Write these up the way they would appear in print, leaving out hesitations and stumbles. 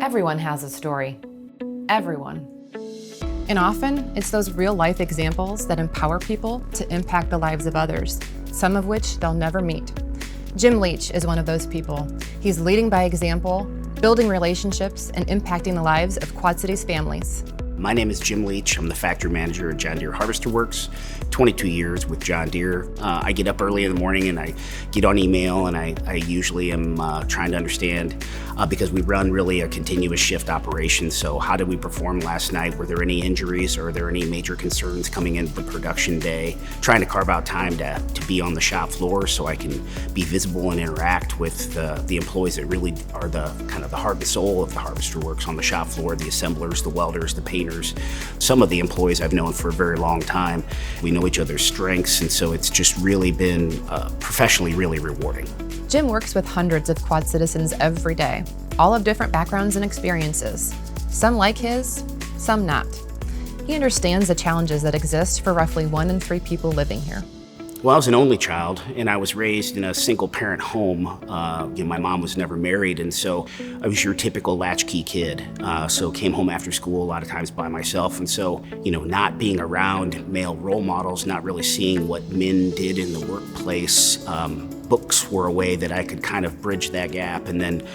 Everyone has a story. Everyone. And often, it's those real-life examples that empower people to impact the lives of others, some of which they'll never meet. Jim Leach is one of those people. He's leading by example, building relationships, and impacting the lives of Quad Cities families. My name is Jim Leach. I'm the factory manager at John Deere Harvester Works, 22 years with John Deere. I get up early in the morning and I get on email, and I usually am trying to understand, because we run really a continuous shift operation. So how did we perform last night? Were there any injuries, or are there any major concerns coming into the production day? Trying to carve out time to be on the shop floor so I can be visible and interact with the employees that really are the kind of the heart and soul of the Harvester Works on the shop floor, the assemblers, the welders, the painters. Some of the employees I've known for a very long time. We know each other's strengths, and so it's just really been professionally really rewarding. Jim works with hundreds of Quad citizens every day, all of different backgrounds and experiences. Some like his, some not. He understands the challenges that exist for roughly 1 in 3 people living here. Well, I was an only child, and I was raised in a single-parent home. My mom was never married, and so I was your typical latchkey kid. So came home after school a lot of times by myself, and so, not being around male role models, not really seeing what men did in the workplace, books were a way that I could kind of bridge that gap, and then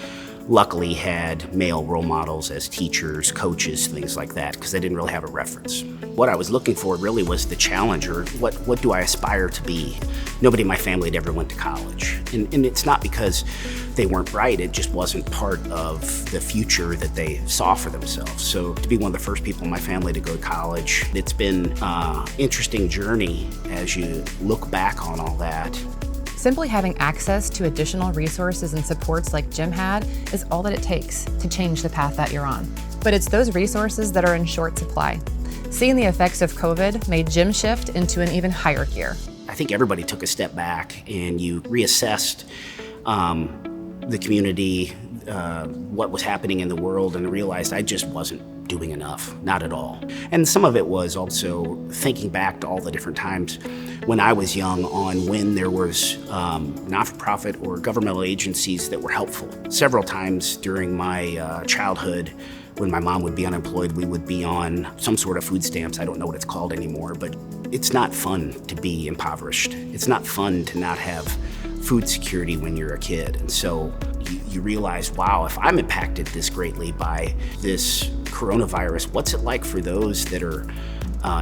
luckily had male role models as teachers, coaches, things like that, because I didn't really have a reference. What I was looking for really was the challenge, or what do I aspire to be? Nobody in my family had ever went to college. And it's not because they weren't bright, it just wasn't part of the future that they saw for themselves. So to be one of the first people in my family to go to college, it's been an interesting journey as you look back on all that. Simply having access to additional resources and supports like Jim had is all that it takes to change the path that you're on. But it's those resources that are in short supply. Seeing the effects of COVID made Jim shift into an even higher gear. I think everybody took a step back and you reassessed the community, what was happening in the world, and realized I just wasn't doing enough, not at all. And some of it was also thinking back to all the different times when I was young on when there was not-for-profit or governmental agencies that were helpful. Several times during my childhood, when my mom would be unemployed, we would be on some sort of food stamps. I don't know what it's called anymore, but it's not fun to be impoverished. It's not fun to not have food security when you're a kid. And so you realize, wow, if I'm impacted this greatly by this coronavirus, what's it like for those that are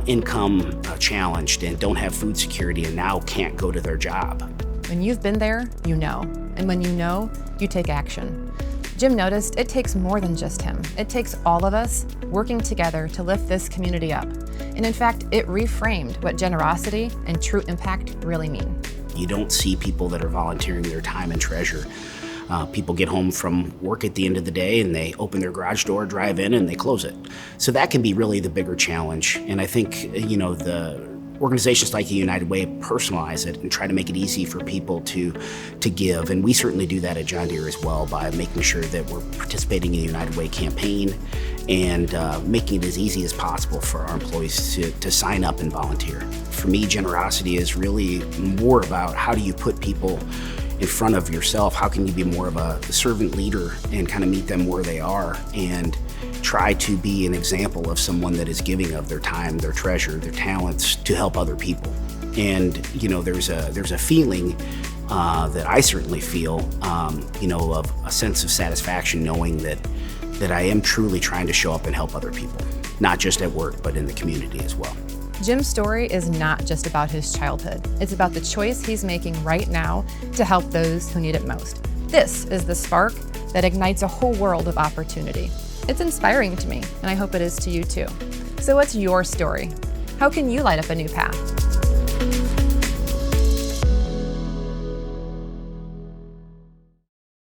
income challenged and don't have food security and now can't go to their job? When you've been there, you know. And when you know, you take action. Jim noticed it takes more than just him. It takes all of us working together to lift this community up. And in fact, it reframed what generosity and true impact really mean. You don't see people that are volunteering their time and treasure. People get home from work at the end of the day and they open their garage door, drive in, and they close it. So that can be really the bigger challenge. And I think, the organizations like the United Way personalize it and try to make it easy for people to give. And we certainly do that at John Deere as well by making sure that we're participating in the United Way campaign and making it as easy as possible for our employees to sign up and volunteer. For me, generosity is really more about how do you put people in front of yourself. How can you be more of a servant leader and kind of meet them where they are and try to be an example of someone that is giving of their time, their treasure, their talents to help other people. And there's a feeling that I certainly feel, of a sense of satisfaction knowing that I am truly trying to show up and help other people, not just at work, but in the community as well. Jim's story is not just about his childhood. It's about the choice he's making right now to help those who need it most. This is the spark that ignites a whole world of opportunity. It's inspiring to me, and I hope it is to you too. So what's your story? How can you light up a new path?